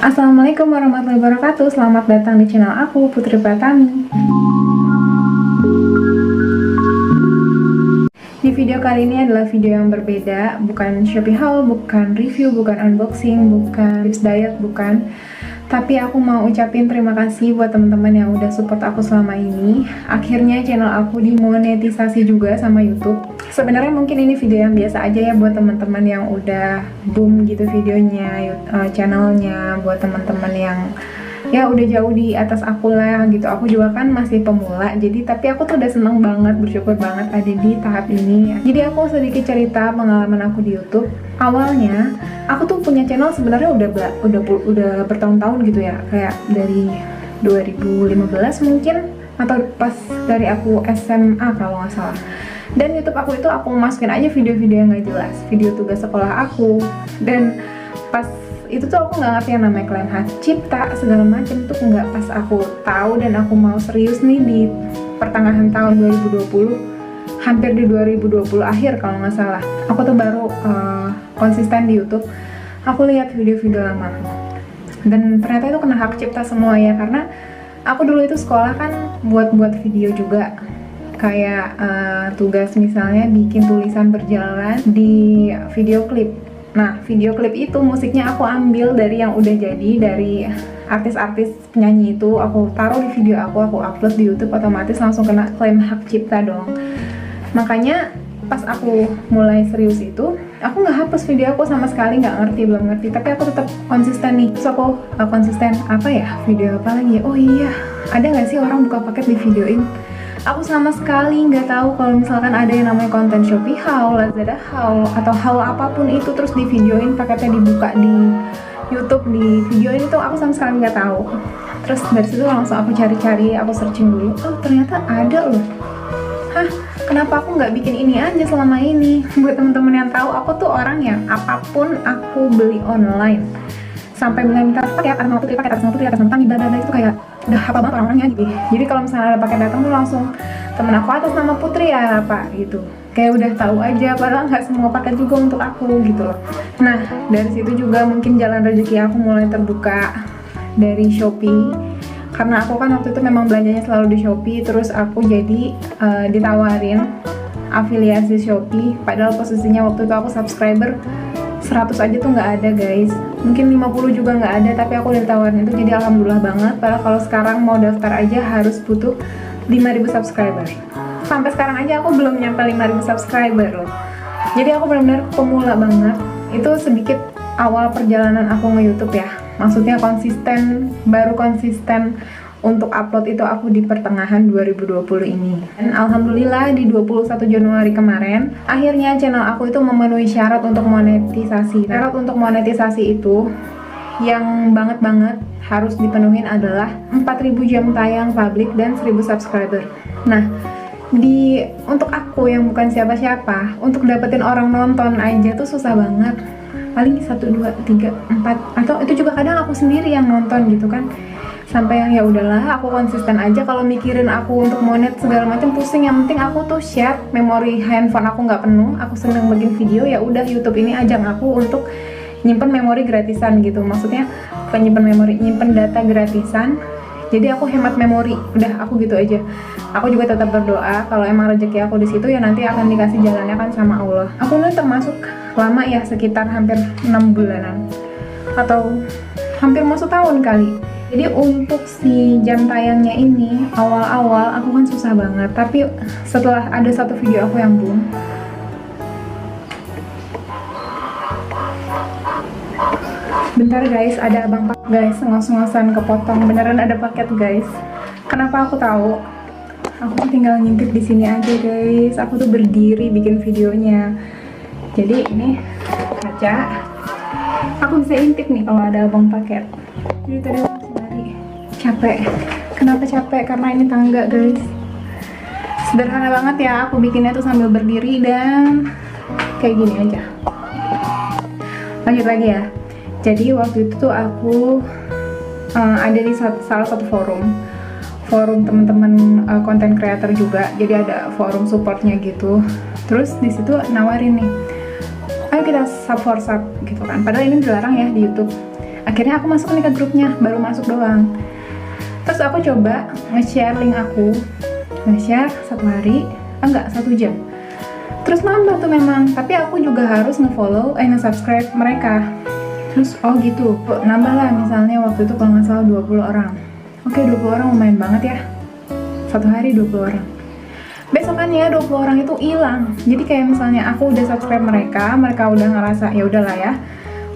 Assalamualaikum warahmatullahi wabarakatuh. Selamat datang di channel aku, Putri Pratami. Di video kali ini adalah video yang berbeda, bukan Shopee haul, bukan review, bukan unboxing, bukan tips diet, bukan. Tapi aku mau ucapin terima kasih buat teman-teman yang udah support aku selama ini. Akhirnya channel aku dimonetisasi juga sama YouTube. Sebenarnya mungkin ini video yang biasa aja ya buat teman-teman yang udah boom gitu videonya, channelnya, buat teman-teman yang ya udah jauh di atas aku lah gitu. Aku juga kan masih pemula, jadi tapi aku tuh udah seneng banget, bersyukur banget ada di tahap ini. Jadi aku sedikit cerita pengalaman aku di YouTube. Awalnya aku tuh punya channel sebenarnya udah bertahun-tahun gitu ya, kayak dari 2015 mungkin, atau pas dari aku SMA kalau nggak salah. Dan YouTube aku itu aku masukin aja video-video yang nggak jelas, video tugas sekolah aku. Dan pas itu tuh aku nggak ngerti yang namanya klaim hak cipta segala macam tuh nggak. Pas aku tahu dan aku mau serius nih di pertengahan tahun 2020, hampir di 2020 akhir kalau nggak salah, aku tuh baru konsisten di YouTube. Aku lihat video-video lama dan ternyata itu kena hak cipta semua ya, karena aku dulu itu sekolah kan buat video juga, kayak tugas misalnya bikin tulisan berjalan di video klip. Nah, video klip itu musiknya aku ambil dari yang udah jadi dari artis-artis penyanyi itu, aku taruh di video aku upload di YouTube, otomatis langsung kena klaim hak cipta dong. Makanya pas aku mulai serius itu, aku nggak hapus video aku sama sekali, belum ngerti, tapi aku tetap konsisten nih. Terus aku konsisten apa ya, video apa lagi ya? Oh iya, ada nggak sih orang buka paket di videoin? Aku sama sekali nggak tahu kalau misalkan ada yang namanya konten Shopee haul, Lazada haul, atau haul apapun itu terus di videoin, paketnya dibuka di YouTube, di videoin, itu aku sama sekali nggak tahu. Terus dari situ langsung aku cari-cari, aku searching dulu, oh ternyata ada loh. Hah, kenapa aku nggak bikin ini aja selama ini? Buat temen-temen yang tahu, aku tuh orang yang apapun aku beli online, sampai minta paket atas nama Putri, paket atas nama Putri, atas nama Tami, bla bla bla, itu kayak udah hafal banget orang-orangnya gitu. Jadi kalau misalnya ada paket datang tuh langsung temen aku atas nama Putri ya Pak gitu. Kayak udah tahu aja, padahal nggak semua paket juga untuk aku gitu loh. Nah, dari situ juga mungkin jalan rezeki aku mulai terbuka dari Shopee. Karena aku kan waktu itu memang belanjanya selalu di Shopee, terus aku jadi ditawarin afiliasi Shopee, padahal posisinya waktu itu aku subscriber 100 aja tuh nggak ada guys, mungkin 50 juga nggak ada, tapi aku udah ditawarin itu, jadi alhamdulillah banget. Padahal kalau sekarang mau daftar aja harus butuh 5.000 subscriber. Sampai sekarang aja aku belum nyampe 5.000 subscriber loh. Jadi aku benar-benar pemula banget. Itu sedikit awal perjalanan aku nge-YouTube ya. Maksudnya konsisten, baru konsisten untuk upload itu aku di pertengahan 2020 ini. Dan alhamdulillah di 21 Januari kemarin, akhirnya channel aku itu memenuhi syarat untuk monetisasi. Syarat untuk monetisasi itu yang banget harus dipenuhin adalah 4.000 jam tayang publik dan 1.000 subscriber. Nah, untuk aku yang bukan siapa-siapa, untuk dapetin orang nonton aja tuh susah banget. Paling 1, 2, 3, 4, atau itu juga kadang aku sendiri yang nonton gitu kan. Sampai yang ya udahlah, aku konsisten aja. Kalau mikirin aku untuk monet segala macam pusing, yang penting aku tuh share, memori handphone aku nggak penuh, aku seneng bikin video, ya udah YouTube ini ajang aku untuk nyimpen memori gratisan gitu. Maksudnya bukan nyimpen memori, nyimpen data gratisan. Jadi aku hemat memori, udah aku gitu aja. Aku juga tetap berdoa kalau emang rezeki aku di situ ya nanti akan dikasih jalannya kan sama Allah. Aku nih termasuk lama ya, sekitar hampir 6 bulanan atau hampir mau setahun kali. Jadi untuk si jam tayangnya ini awal-awal aku kan susah banget, tapi setelah ada satu video aku yang boom, bentar guys, ada abang pak guys, ngos-ngosan kepotong, beneran ada paket guys. Kenapa aku tahu? Aku tinggal ngintip di sini aja guys. Aku tuh berdiri bikin videonya. Jadi ini kaca, aku bisa intip nih kalau ada abang paket. Jadi tadi aku masih lari, capek. Kenapa capek? Karena ini tangga guys. Sederhana banget ya, aku bikinnya tuh sambil berdiri dan kayak gini aja. Lanjut lagi ya. Jadi waktu itu tuh aku ada di salah satu forum teman-teman content creator juga. Jadi ada forum supportnya gitu. Terus di situ nawarin nih, ayo kita sub for sub gitu kan. Padahal ini dilarang ya di YouTube. Akhirnya aku masuk nih ke grupnya, baru masuk doang. Terus aku coba nge-share link aku, nge-share 1 hari, enggak 1 jam. Terus nambah tuh memang, tapi aku juga harus nge-follow, nge-subscribe mereka. Terus oh gitu, nambah lah, misalnya waktu itu kalau nggak salah 20 orang. Oke, 20 orang lumayan banget ya, 1 hari 20 orang. Besokannya 20 orang itu hilang. Jadi kayak misalnya aku udah subscribe mereka udah ngerasa ya udahlah ya,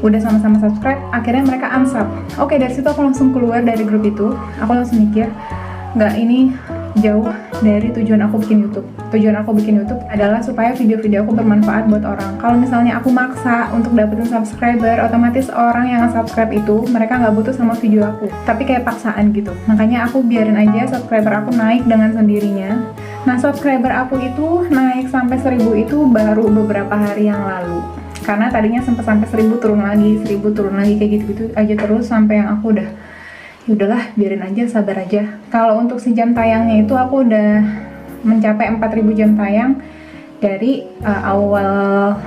udah sama-sama subscribe, akhirnya mereka unsub. Oke, dari situ aku langsung keluar dari grup itu. Aku langsung mikir, nggak, ini jauh dari tujuan aku bikin YouTube. Tujuan aku bikin YouTube adalah supaya video-video aku bermanfaat buat orang. Kalau misalnya aku maksa untuk dapetin subscriber, otomatis orang yang subscribe itu mereka nggak butuh sama video aku, tapi kayak paksaan gitu. Makanya aku biarin aja subscriber aku naik dengan sendirinya. Nah, subscriber aku itu naik sampai 1000 itu baru beberapa hari yang lalu. Karena tadinya sampai 1000 turun lagi, 1000 turun lagi, kayak gitu-gitu aja terus sampai yang aku udah yaudahlah, biarin aja, sabar aja. Kalau untuk si jam tayangnya itu aku udah mencapai 4000 jam tayang dari awal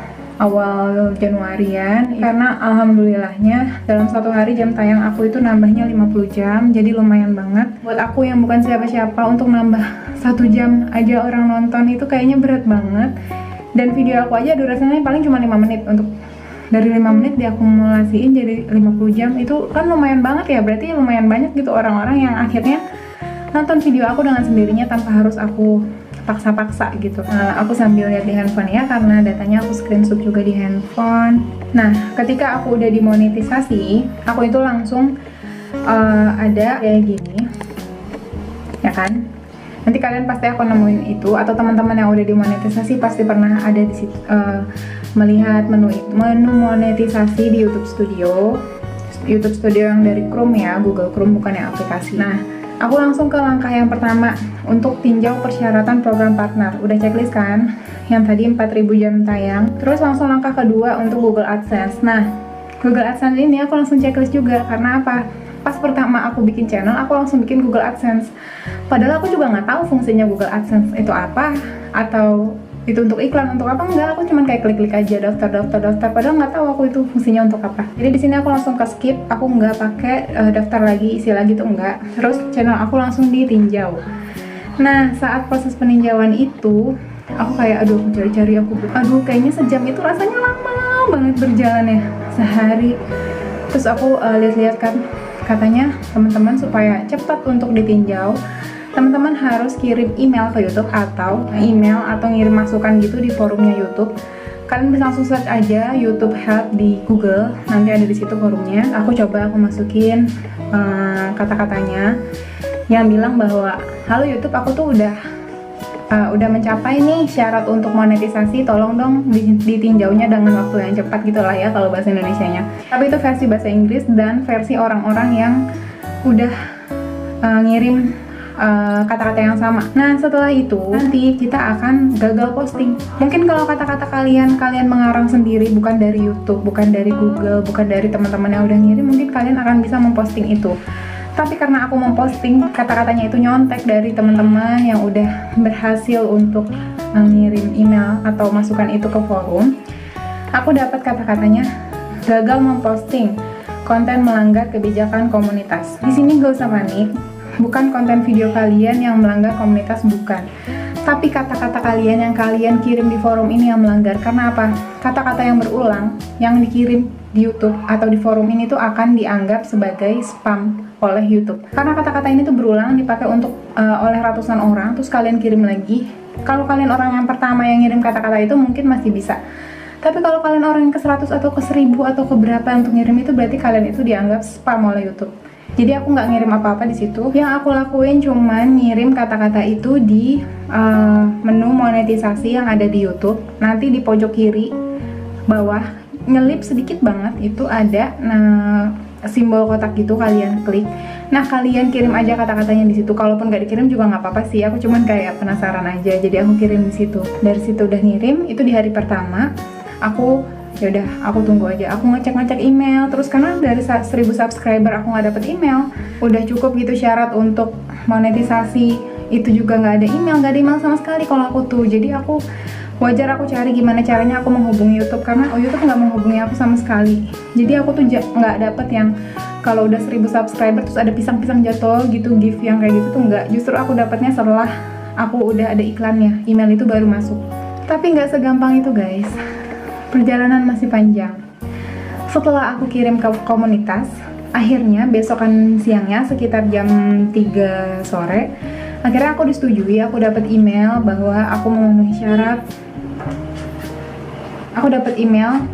Januarian, karena alhamdulillahnya dalam 1 hari jam tayang aku itu nambahnya 50 jam, jadi lumayan banget. Buat aku yang bukan siapa-siapa, untuk nambah 1 jam aja orang nonton itu kayaknya berat banget. Dan video aku aja durasinya paling cuma 5 menit, untuk dari 5 menit diakumulasiin jadi 50 jam, itu kan lumayan banget ya. Berarti lumayan banyak gitu orang-orang yang akhirnya nonton video aku dengan sendirinya tanpa harus aku paksa-paksa gitu. Aku sambil lihat di handphone ya, karena datanya aku screenshot juga di handphone. Nah, ketika aku udah dimonetisasi, aku itu langsung ada kayak gini ya kan. Nanti kalian pasti aku nemuin itu, atau teman-teman yang udah dimonetisasi pasti pernah ada di situ, melihat menu monetisasi di YouTube Studio yang dari Chrome ya, Google Chrome, bukan yang aplikasi. Nah, aku langsung ke langkah yang pertama untuk tinjau persyaratan program partner. Udah checklist kan? Yang tadi 4000 jam tayang. Terus langsung langkah kedua untuk Google AdSense. Nah, Google AdSense ini aku langsung checklist juga, karena apa? Pas pertama aku bikin channel, aku langsung bikin Google AdSense. Padahal aku juga nggak tahu fungsinya Google AdSense itu apa, atau itu untuk iklan, untuk apa, enggak. Aku cuman kayak klik-klik aja daftar, padahal nggak tahu aku itu fungsinya untuk apa. Jadi di sini aku langsung ke skip, aku nggak pakai daftar lagi, isi lagi tuh enggak. Terus channel aku langsung ditinjau. Nah, saat proses peninjauan itu aku kayak cari-cari, kayaknya sejam itu rasanya lama banget berjalan ya, sehari. Terus aku lihat-lihat kan, katanya teman-teman supaya cepat untuk ditinjau, teman-teman harus kirim email ke YouTube, atau ngirim masukan gitu di forumnya YouTube. Kalian bisa langsung search aja YouTube Help di Google, nanti ada di situ forumnya. Aku masukin kata-katanya yang bilang bahwa, halo YouTube, aku tuh udah mencapai nih syarat untuk monetisasi, tolong dong ditinjaunya dengan waktu yang cepat gitu lah ya kalau bahasa Indonesianya. Tapi itu versi bahasa Inggris dan versi orang-orang yang udah ngirim kata-kata yang sama. Nah, setelah itu nanti kita akan gagal posting. Mungkin kalau kata-kata kalian mengarang sendiri, bukan dari YouTube, bukan dari Google, bukan dari teman-teman yang udah ngirim, mungkin kalian akan bisa memposting itu. Tapi karena aku memposting, kata-katanya itu nyontek dari teman-teman yang udah berhasil untuk ngirim email atau masukan itu ke forum, aku dapat kata-katanya gagal memposting, konten melanggar kebijakan komunitas. Di sini gak usah panik, bukan konten video kalian yang melanggar komunitas, bukan. Tapi kata-kata kalian yang kalian kirim di forum ini yang melanggar. Karena apa? Kata-kata yang berulang yang dikirim di YouTube atau di forum ini tuh akan dianggap sebagai spam oleh YouTube. Karena kata-kata ini tuh berulang dipakai untuk oleh ratusan orang, terus kalian kirim lagi. Kalau kalian orang yang pertama yang ngirim kata-kata itu mungkin masih bisa. Tapi kalau kalian orang yang ke 100 atau ke 1000 atau ke berapa untuk ngirim itu, berarti kalian itu dianggap spam oleh YouTube. Jadi aku nggak ngirim apa-apa di situ. Yang aku lakuin cuman ngirim kata-kata itu di menu monetisasi yang ada di YouTube. Nanti di pojok kiri bawah nyelip sedikit banget itu ada simbol kotak gitu, kalian klik. Nah, kalian kirim aja kata-katanya di situ. Kalaupun nggak dikirim juga nggak apa-apa sih. Aku cuman kayak penasaran aja, jadi aku kirim di situ. Dari situ udah ngirim. Itu di hari pertama. Aku tunggu aja. Aku ngecek email. Terus karena dari 1000 subscriber aku nggak dapet email, udah cukup gitu syarat untuk monetisasi. Itu juga nggak ada email sama sekali kalau aku tuh. Jadi aku wajar aku cari gimana caranya aku menghubungi YouTube, karena YouTube nggak menghubungi aku sama sekali. Jadi aku tuh nggak dapet yang kalau udah 1000 subscriber terus ada pisang-pisang jatuh gitu, gift yang kayak gitu tuh nggak. Justru aku dapatnya setelah aku udah ada iklannya, email itu baru masuk. Tapi nggak segampang itu guys, perjalanan masih panjang. Setelah aku kirim ke komunitas, akhirnya besokan siangnya sekitar jam 3 sore, akhirnya aku disetujui, aku dapat email bahwa aku memenuhi syarat. Aku dapat email,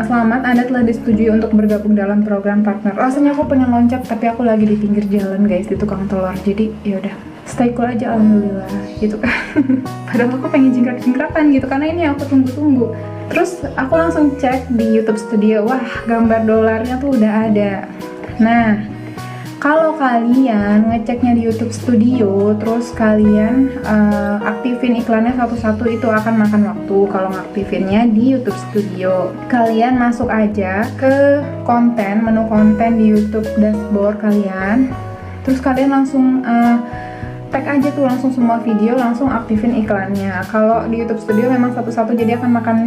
selamat, Anda telah disetujui untuk bergabung dalam program partner. Rasanya aku pengen loncat, tapi aku lagi di pinggir jalan guys, di tukang telur. Jadi yaudah, stay cool aja, alhamdulillah gitu kan. Padahal aku pengen jingkrak-jingkrakan gitu, karena ini aku tunggu-tunggu. Terus aku langsung cek di YouTube Studio, wah gambar dolarnya tuh udah ada. Nah, kalau kalian ngeceknya di YouTube Studio, terus kalian aktifin iklannya satu-satu, itu akan makan waktu. Kalau ngaktifinnya di YouTube Studio, kalian masuk aja ke konten, menu konten di YouTube dashboard kalian, terus kalian langsung tag aja tuh langsung semua video, langsung aktifin iklannya. Kalau di YouTube Studio memang satu-satu, jadi akan makan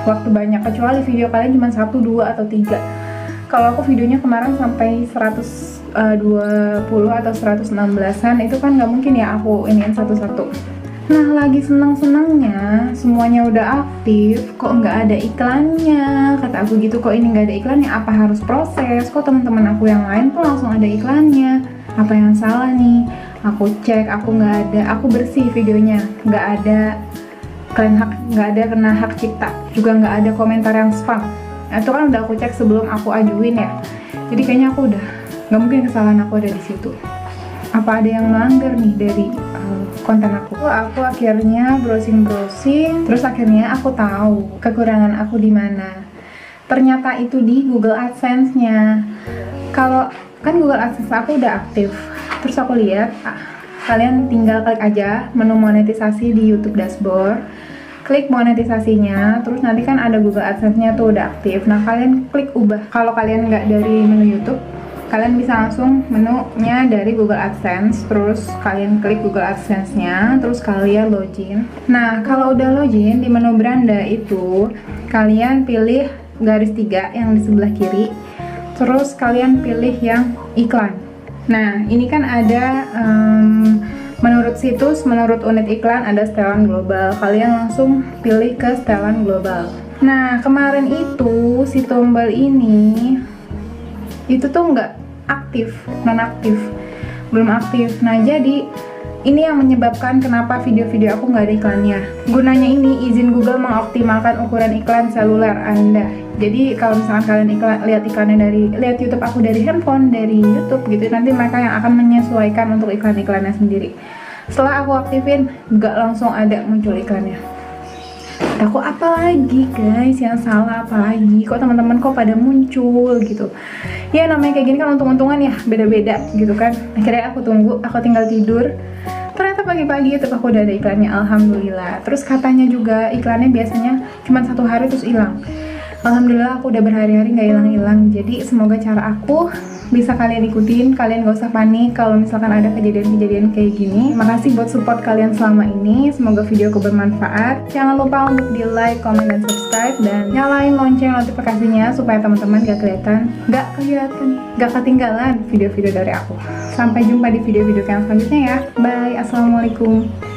waktu banyak, kecuali video kalian cuma 1, 2, atau 3. Kalau aku videonya kemarin sampai 120 atau 116an, itu kan nggak mungkin ya aku iniin satu-satu. Nah, lagi senang-senangnya semuanya udah aktif, kok nggak ada iklannya, kata aku gitu. Kok ini nggak ada iklannya, apa harus proses? Kok teman-teman aku yang lain tuh langsung ada iklannya, apa yang salah nih? Aku cek, aku nggak ada, aku bersih videonya, nggak ada nggak ada kena hak cipta, juga nggak ada komentar yang spam. Itu kan udah aku cek sebelum aku ajuin ya. Jadi kayaknya aku udah nggak mungkin kesalahan aku ada di situ. Apa ada yang melanggar nih dari konten aku? Aku akhirnya browsing, terus akhirnya aku tahu kekurangan aku di mana. Ternyata itu di Google AdSense-nya. Kalau kan Google AdSense aku udah aktif, terus aku lihat kalian tinggal klik aja menu monetisasi di YouTube dashboard, klik monetisasinya, terus nanti kan ada Google AdSense-nya tuh udah aktif. Nah, kalian klik ubah. Kalau kalian nggak dari menu YouTube, kalian bisa langsung menunya dari Google AdSense, terus kalian klik Google AdSense-nya, terus kalian login. Nah, kalau udah login, di menu beranda itu kalian pilih garis 3 yang di sebelah kiri, terus kalian pilih yang iklan. Nah, ini kan ada menurut situs, menurut unit iklan ada setelan global. Kalian langsung pilih ke setelan global. Nah, kemarin itu si tombol ini itu tuh nggak aktif, nonaktif, belum aktif. Nah, jadi ini yang menyebabkan kenapa video-video aku nggak ada iklannya. Gunanya ini izin Google mengoptimalkan ukuran iklan seluler Anda. Jadi kalau misalkan kalian lihat YouTube aku dari handphone, dari YouTube gitu, nanti mereka yang akan menyesuaikan untuk iklan-iklannya sendiri. Setelah aku aktifin, nggak langsung ada muncul iklannya. Aku apa lagi guys yang salah, apa lagi? Kok teman-teman kok pada muncul gitu? Ya namanya kayak gini kan untung-untungan ya, beda-beda gitu kan. Akhirnya aku tunggu, aku tinggal tidur. Ternyata pagi-pagi YouTube aku udah ada iklannya, alhamdulillah. Terus katanya juga iklannya biasanya cuma 1 hari terus hilang. Alhamdulillah aku udah berhari-hari nggak hilang-hilang. Jadi semoga cara aku bisa kalian ikutin, kalian gak usah panik kalau misalkan ada kejadian-kejadian kayak gini. Makasih buat support kalian selama ini, semoga videoku bermanfaat. Jangan lupa untuk di like, comment, dan subscribe, dan nyalain lonceng notifikasinya supaya teman-teman gak ketinggalan video-video dari aku. Sampai jumpa di video-video yang selanjutnya ya. Bye, assalamualaikum.